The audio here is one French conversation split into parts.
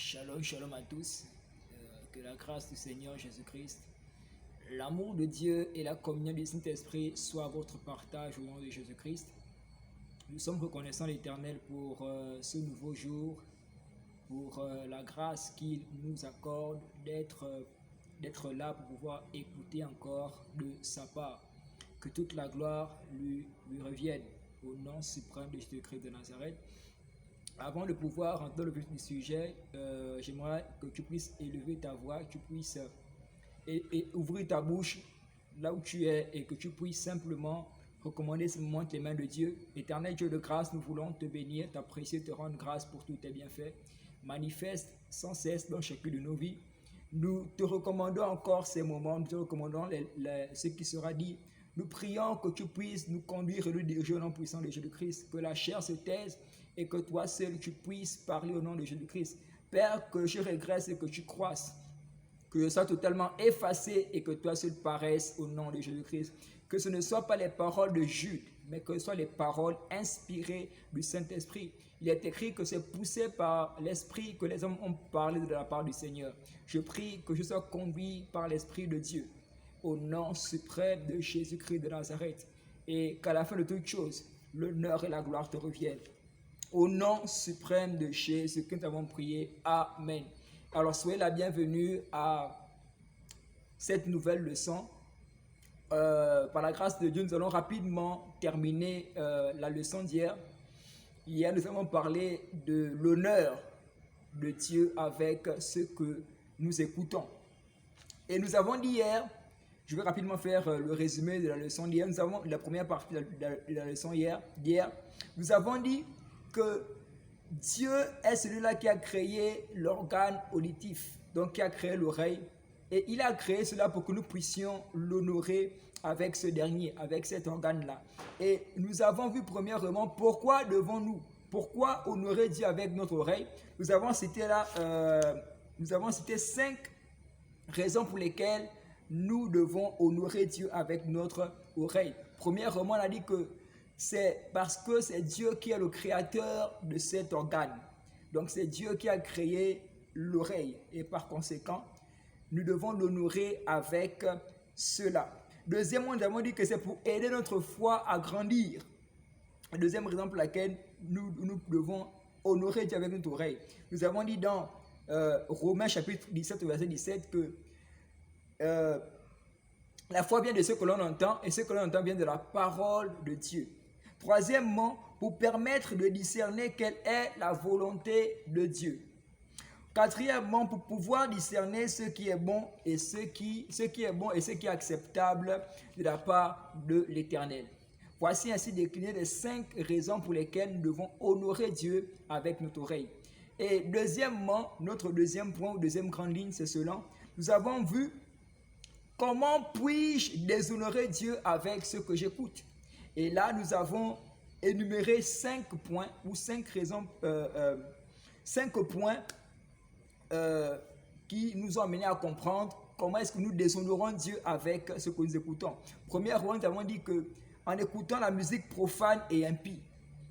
Shalom, shalom à tous. Que la grâce du Seigneur Jésus-Christ, l'amour de Dieu et la communion du Saint-Esprit soient votre partage au nom de Jésus-Christ. Nous sommes reconnaissants l'Éternel pour ce nouveau jour, pour la grâce qu'il nous accorde d'être là pour pouvoir écouter encore de sa part. Que toute la gloire lui revienne au nom suprême de Jésus-Christ de Nazareth. Avant de pouvoir rentrer dans le vif du sujet, j'aimerais que tu puisses élever ta voix, que tu puisses ouvrir ta bouche là où tu es et que tu puisses simplement recommander ce moment entre les mains de Dieu. Éternel Dieu de grâce, nous voulons te bénir, t'apprécier, te rendre grâce pour tous tes bienfaits. Manifeste sans cesse dans chacune de nos vies. Nous te recommandons encore ces moments, nous te recommandons ce qui sera dit. Nous prions que tu puisses nous conduire et nous diriger au nom puissant de Jésus-Christ, que la chair se taise et que toi seul tu puisses parler au nom de Jésus-Christ. Père, que je régresse et que tu croisses, que je sois totalement effacé et que toi seul paraisses au nom de Jésus-Christ. Que ce ne soient pas les paroles de Jude, mais que ce soient les paroles inspirées du Saint-Esprit. Il est écrit que c'est poussé par l'Esprit que les hommes ont parlé de la part du Seigneur. Je prie que je sois conduit par l'Esprit de Dieu, au nom suprême de Jésus-Christ de Nazareth, et qu'à la fin de toutes choses, l'honneur et la gloire te reviennent. Au nom suprême de Jésus que nous avons prié. Amen. Alors, soyez la bienvenue à cette nouvelle leçon. Par la grâce de Dieu, nous allons rapidement terminer la leçon d'hier. Hier, nous avons parlé de l'honneur de Dieu avec ce que nous écoutons. Et nous avons dit hier, je vais rapidement faire le résumé de la leçon d'hier. Nous avons la première partie de la leçon d'hier. Nous avons dit que Dieu est celui-là qui a créé l'organe auditif, donc qui a créé l'oreille. Et il a créé cela pour que nous puissions l'honorer avec ce dernier, avec cet organe-là. Et nous avons vu premièrement pourquoi honorer Dieu avec notre oreille. Nous avons cité 5 raisons pour lesquelles nous devons honorer Dieu avec notre oreille. Premièrement, on a dit que c'est parce que c'est Dieu qui est le créateur de cet organe. Donc c'est Dieu qui a créé l'oreille et par conséquent, nous devons l'honorer avec cela. Deuxièmement, nous avons dit que c'est pour aider notre foi à grandir. Deuxième raison pour laquelle nous devons honorer Dieu avec notre oreille. Nous avons dit dans Romains chapitre 17 verset 17 que la foi vient de ce que l'on entend et ce que l'on entend vient de la parole de Dieu. Troisièmement, pour permettre de discerner quelle est la volonté de Dieu. Quatrièmement, pour pouvoir discerner ce qui est bon et ce qui est acceptable de la part de l'Éternel. Voici ainsi décliné les 5 raisons pour lesquelles nous devons honorer Dieu avec notre oreille. Et deuxièmement, notre deuxième point ou deuxième grande ligne, c'est cela. Nous avons vu comment puis-je déshonorer Dieu avec ce que j'écoute. Et là, nous avons énuméré 5 points ou 5 raisons, 5 points qui nous ont amenés à comprendre comment est-ce que nous déshonorons Dieu avec ce que nous écoutons. Premièrement, nous avons dit que en écoutant la musique profane et impie,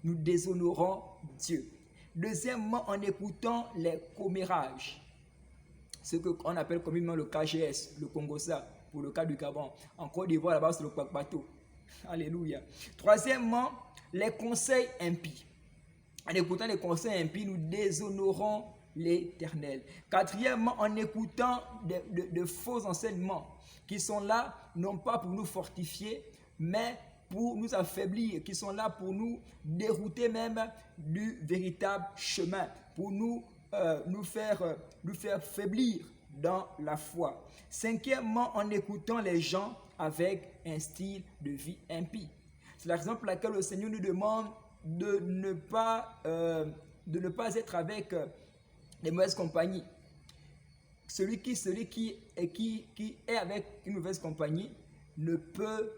nous déshonorons Dieu. Deuxièmement, en écoutant les commérages, ce qu'on appelle communément le KGS, le Congosa, pour le cas du Gabon. En Côte d'Ivoire, là-bas, c'est le Kwakbato. Alléluia. Troisièmement, les conseils impies. En écoutant les conseils impies, nous déshonorons l'Éternel. Quatrièmement, en écoutant de faux enseignements qui sont là, non pas pour nous fortifier, mais pour nous affaiblir, qui sont là pour nous dérouter même du véritable chemin, pour nous faire faiblir dans la foi. Cinquièmement, en écoutant les gens avec un style de vie impie. C'est la raison pour laquelle le Seigneur nous demande de ne pas être avec les mauvaises compagnies. Celui qui est avec une mauvaise compagnie ne peut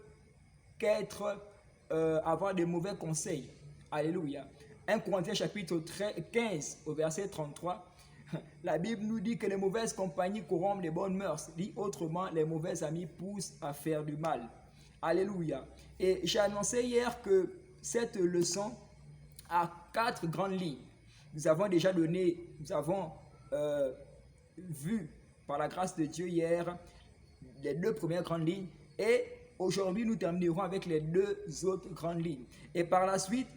avoir des mauvais conseils. Alléluia. 1 Corinthiens chapitre 15 au verset 33. La Bible nous dit que les mauvaises compagnies corrompent les bonnes mœurs. Dit autrement, les mauvais amis poussent à faire du mal. Alléluia. Et j'ai annoncé hier que cette leçon a 4 grandes lignes. Nous avons déjà donné, vu par la grâce de Dieu hier les 2 premières grandes lignes et aujourd'hui nous terminerons avec les 2 autres grandes lignes. Et par la suite,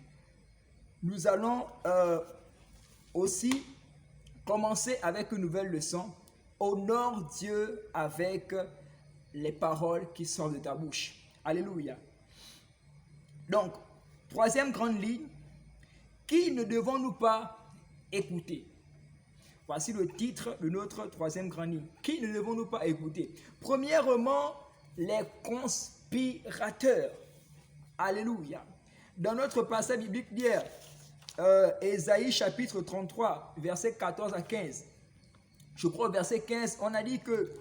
nous allons aussi commencer avec une nouvelle leçon. Honore Dieu avec les paroles qui sortent de ta bouche. Alléluia. Donc, 3e grande ligne, qui ne devons-nous pas écouter? Voici le titre de notre 3e grande ligne. Qui ne devons-nous pas écouter? Premièrement, les conspirateurs. Alléluia. Dans notre passage biblique d'hier, Ésaïe chapitre 33, versets 14 à 15. Je crois au verset 15, on a dit que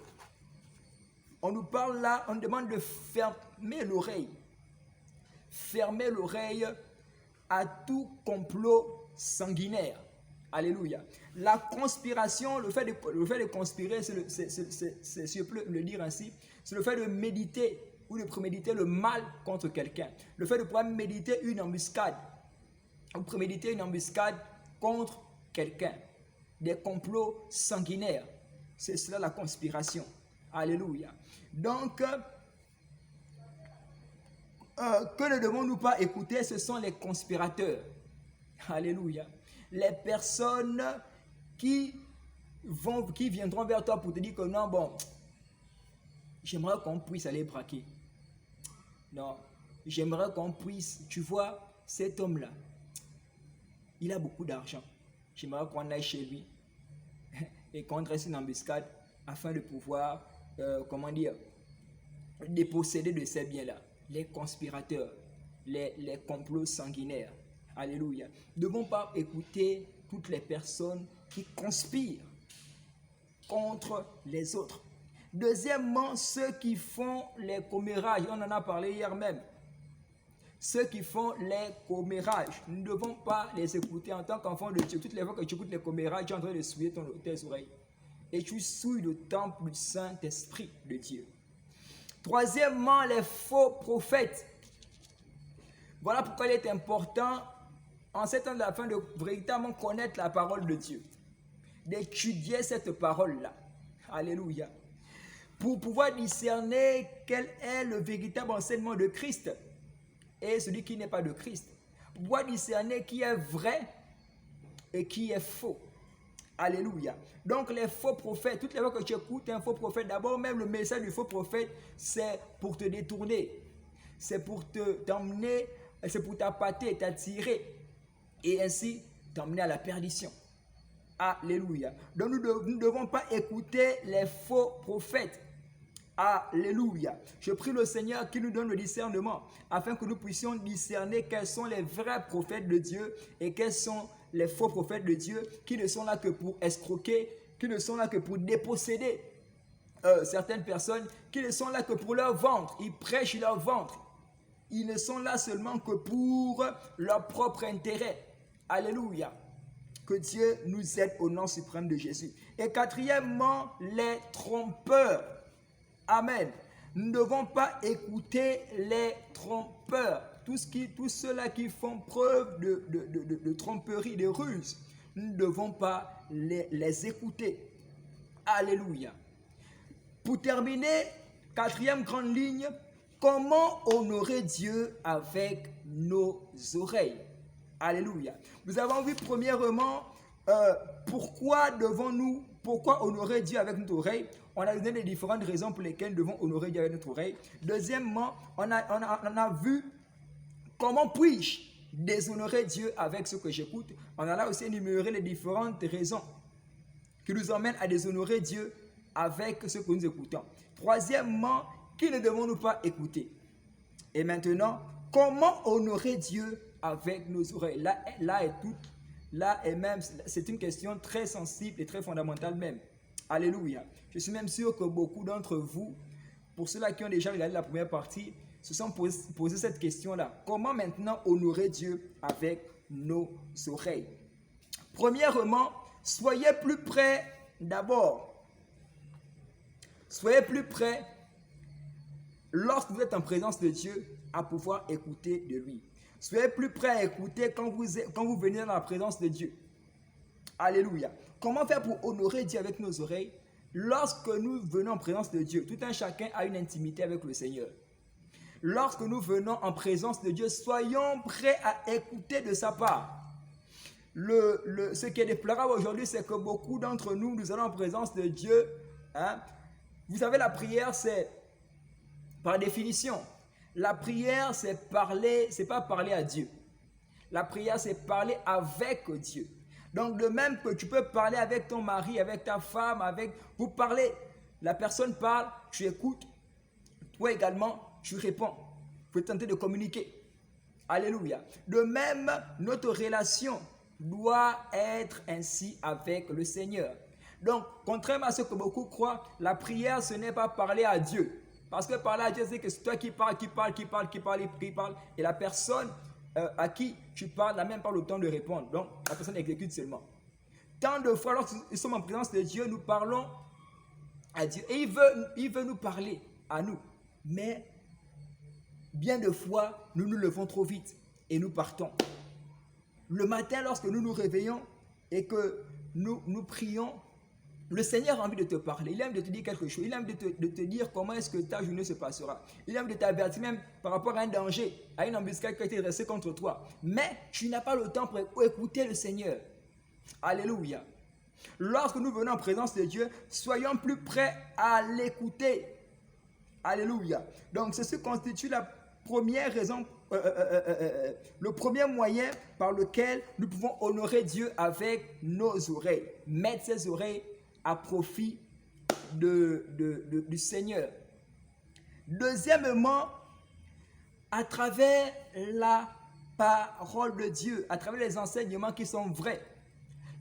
on nous parle là, on demande de fermer l'oreille. Fermer l'oreille à tout complot sanguinaire. Alléluia. La conspiration, le fait de conspirer, si je peux le dire ainsi, c'est le fait de méditer ou de préméditer le mal contre quelqu'un. Le fait de pouvoir méditer une embuscade. Ou préméditer une embuscade contre quelqu'un. Des complots sanguinaires. C'est cela la conspiration. Alléluia. Donc, que ne devons-nous pas écouter? Ce sont les conspirateurs. Alléluia. Les personnes qui viendront vers toi pour te dire que non, bon, j'aimerais qu'on puisse aller braquer. Non, j'aimerais qu'on puisse, tu vois, cet homme-là, il a beaucoup d'argent. J'aimerais qu'on aille chez lui et qu'on dresse une embuscade afin de pouvoir, déposséder de ces biens-là. Les conspirateurs, les complots sanguinaires. Alléluia. Nous ne devons pas écouter toutes les personnes qui conspirent contre les autres. Deuxièmement, ceux qui font les commérages. On en a parlé hier même. Ceux qui font les commérages. Nous ne devons pas les écouter en tant qu'enfant de Dieu. Toutes les fois que tu écoutes les commérages, tu es en train de souiller tes oreilles. Et tu souilles le temple du Saint-Esprit de Dieu. Troisièmement, les faux prophètes. Voilà pourquoi il est important, en ces temps de la fin, de véritablement connaître la parole de Dieu. D'étudier cette parole-là. Alléluia. Pour pouvoir discerner quel est le véritable enseignement de Christ et celui qui n'est pas de Christ. Pour pouvoir discerner qui est vrai et qui est faux. Alléluia. Donc les faux prophètes, toutes les fois que tu écoutes un faux prophète, d'abord même le message du faux prophète, c'est pour te détourner. C'est pour t'emmener, c'est pour t'appâter, t'attirer et ainsi t'emmener à la perdition. Alléluia. Donc nous ne devons pas écouter les faux prophètes. Alléluia. Je prie le Seigneur qui nous donne le discernement afin que nous puissions discerner quels sont les vrais prophètes de Dieu et quels sont les faux prophètes de Dieu qui ne sont là que pour escroquer, qui ne sont là que pour déposséder certaines personnes, qui ne sont là que pour leur ventre. Ils prêchent leur ventre. Ils ne sont là seulement que pour leur propre intérêt. Alléluia. Que Dieu nous aide au nom suprême de Jésus. Et quatrièmement, les trompeurs. Amen. Nous ne devons pas écouter les trompeurs. Tous ceux-là qui font preuve de tromperie, de ruse. Nous ne devons pas les écouter. Alléluia. Pour terminer, quatrième grande ligne, comment honorer Dieu avec nos oreilles? Alléluia. Nous avons vu premièrement pourquoi honorer Dieu avec notre oreille. On a donné les différentes raisons pour lesquelles nous devons honorer Dieu avec notre oreille. Deuxièmement, on a vu comment puis-je déshonorer Dieu avec ce que j'écoute. On a aussi énuméré les différentes raisons qui nous emmènent à déshonorer Dieu avec ce que nous écoutons. Troisièmement, qui ne devons-nous pas écouter? Et maintenant, comment honorer Dieu avec nos oreilles? Là est même, c'est une question très sensible et très fondamentale même. Alléluia. Je suis même sûr que beaucoup d'entre vous, pour ceux-là qui ont déjà regardé la première partie, se sont posé cette question-là. Comment maintenant honorer Dieu avec nos oreilles? Premièrement, soyez plus près d'abord. Soyez plus près lorsque vous êtes en présence de Dieu à pouvoir écouter de lui. Soyez plus prêts à écouter quand vous venez dans la présence de Dieu. Alléluia. Comment faire pour honorer Dieu avec nos oreilles? Lorsque nous venons en présence de Dieu, tout un chacun a une intimité avec le Seigneur. Lorsque nous venons en présence de Dieu, soyons prêts à écouter de sa part. Ce qui est déplorable aujourd'hui, c'est que beaucoup d'entre nous, nous allons en présence de Dieu. Hein? Vous savez, la prière, c'est par définition. La prière, c'est pas parler à Dieu. La prière, c'est parler avec Dieu. Donc, de même que tu peux parler avec ton mari, avec ta femme, vous parlez. La personne parle, tu écoutes. Toi également, tu réponds. Vous tenter de communiquer. Alléluia. De même, notre relation doit être ainsi avec le Seigneur. Donc, contrairement à ce que beaucoup croient, la prière, ce n'est pas parler à Dieu. Parce que parler à Dieu, c'est que c'est toi qui parles. Et la personne à qui tu parles n'a même pas le temps de répondre. Donc, la personne exécute seulement. Tant de fois, lorsque nous sommes en présence de Dieu, nous parlons à Dieu. Et il veut nous parler à nous. Mais, bien de fois, nous nous levons trop vite et nous partons. Le matin, lorsque nous nous réveillons et que nous prions, le Seigneur a envie de te parler. Il aime de te dire quelque chose. Il aime de te dire comment est-ce que ta journée se passera. Il aime de t'avertir même par rapport à un danger, à une embuscade qui a été dressée contre toi. Mais tu n'as pas le temps pour écouter le Seigneur. Alléluia. Lorsque nous venons en présence de Dieu, soyons plus prêts à l'écouter. Alléluia. Donc, ceci constitue la première raison, le premier moyen par lequel nous pouvons honorer Dieu avec nos oreilles. Mettre ses oreilles à profit du Seigneur. Deuxièmement, à travers la parole de Dieu, à travers les enseignements qui sont vrais,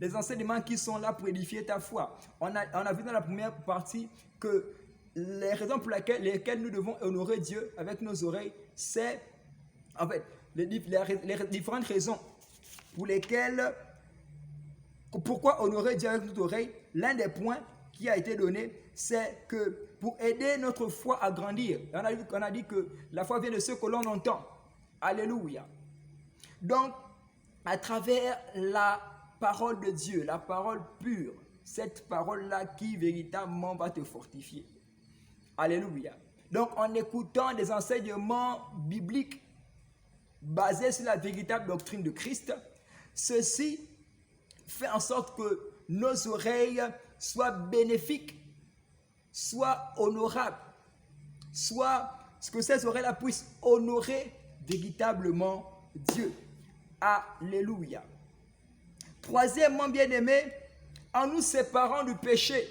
les enseignements qui sont là pour édifier ta foi. On a vu dans la première partie que les raisons pour lesquelles nous devons honorer Dieu avec nos oreilles, c'est en fait les différentes raisons pour lesquelles, pourquoi honorer Dieu avec nos oreilles. L'un des points qui a été donné, c'est que pour aider notre foi à grandir, on a dit que la foi vient de ce que l'on entend. Alléluia. Donc, à travers la parole de Dieu, la parole pure, cette parole-là qui véritablement va te fortifier. Alléluia. Donc, en écoutant des enseignements bibliques basés sur la véritable doctrine de Christ, ceci fait en sorte que nos oreilles soient bénéfiques, soient honorables, soit ce que ces oreilles-là puissent honorer véritablement Dieu. Alléluia. Troisièmement, bien-aimés, en nous séparant du péché.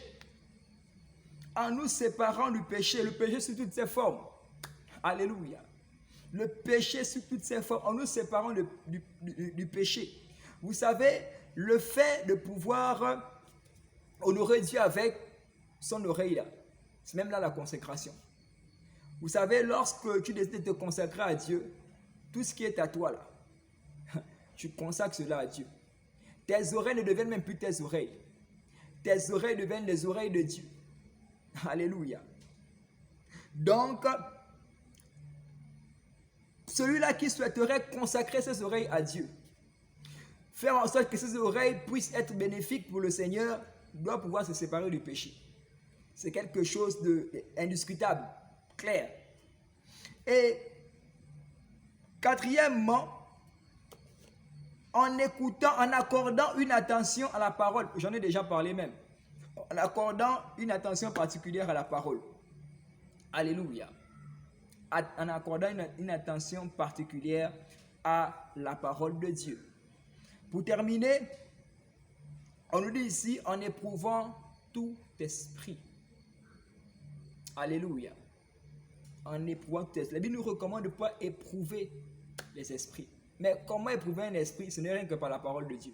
En nous séparant du péché, le péché sous toutes ses formes. Alléluia. Le péché sous toutes ses formes, en nous séparant du péché. Vous savez, le fait de pouvoir honorer Dieu avec son oreille là, c'est même là la consécration. Vous savez, lorsque tu décides de te consacrer à Dieu, tout ce qui est à toi là, tu consacres cela à Dieu. Tes oreilles ne deviennent même plus tes oreilles. Tes oreilles deviennent les oreilles de Dieu. Alléluia. Donc, celui-là qui souhaiterait consacrer ses oreilles à Dieu, faire en sorte que ses oreilles puissent être bénéfiques pour le Seigneur, doit pouvoir se séparer du péché. C'est quelque chose d'indiscutable, clair. Et quatrièmement, en écoutant, en accordant une attention à la parole, j'en ai déjà parlé même, en accordant une attention particulière à la parole. Alléluia. En accordant une attention particulière à la parole de Dieu. Pour terminer, on nous dit ici, en éprouvant tout esprit. Alléluia. En éprouvant tout esprit. La Bible nous recommande de ne pas éprouver les esprits. Mais comment éprouver un esprit? Ce n'est rien que par la parole de Dieu.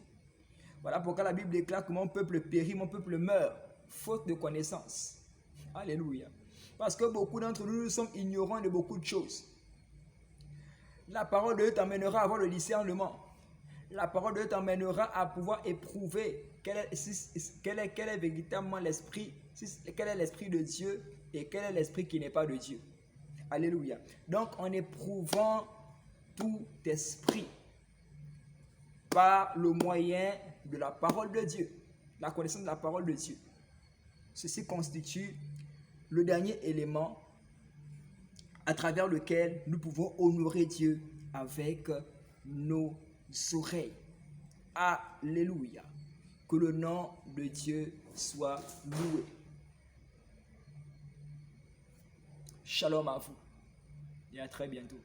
Voilà pourquoi la Bible déclare que mon peuple périt, mon peuple meurt, faute de connaissance. Alléluia. Parce que beaucoup d'entre nous, nous sommes ignorants de beaucoup de choses. La parole de Dieu t'emmènera à avoir le discernement. La parole de Dieu t'emmènera à pouvoir éprouver quel est véritablement l'esprit, quel est l'esprit de Dieu et quel est l'esprit qui n'est pas de Dieu. Alléluia. Donc, en éprouvant tout esprit par le moyen de la parole de Dieu, la connaissance de la parole de Dieu. Ceci constitue le dernier élément à travers lequel nous pouvons honorer Dieu avec nos oreilles. Alléluia. Que le nom de Dieu soit loué. Shalom à vous et à très bientôt.